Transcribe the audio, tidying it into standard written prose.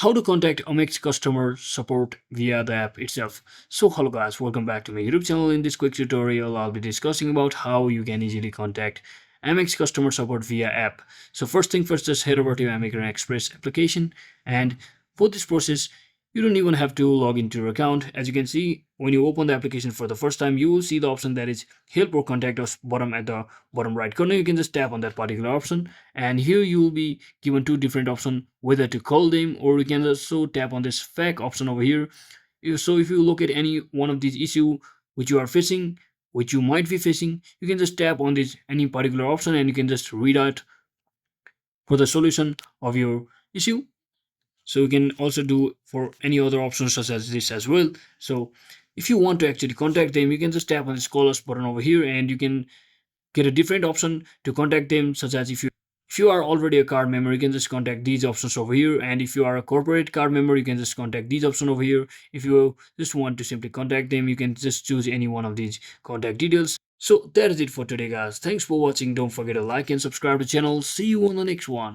how to contact Amex customer support via the app itself. So hello guys, welcome back to my YouTube channel. In this quick tutorial, I'll be discussing about how you can easily contact Amex customer support via app. So first thing first, just head over to American Express application, and for this process, you don't even have to log into your account. As you can see, when you open the application for the first time, you will see the option that is help or contact us bottom at the bottom right corner. You can just tap on that particular option, and here you will be given two different options whether to call them, or you can also tap on this fact option over here. So if you look at any one of these issue which you are facing, which you might be facing, you can just tap on this any particular option and you can just read out for the solution of your issue. So you can also do for any other options such as this as well. So if you want to actually contact them, you can just tap on this call us button over here, and you can get a different option to contact them, such as if you are already a card member, you can just contact these options over here, and if you are a corporate card member, you can just contact these options over here. If you just want to simply contact them, you can just choose any one of these contact details. So that is it for today guys. Thanks for watching. Don't forget to like and subscribe to the channel. See you on the next one.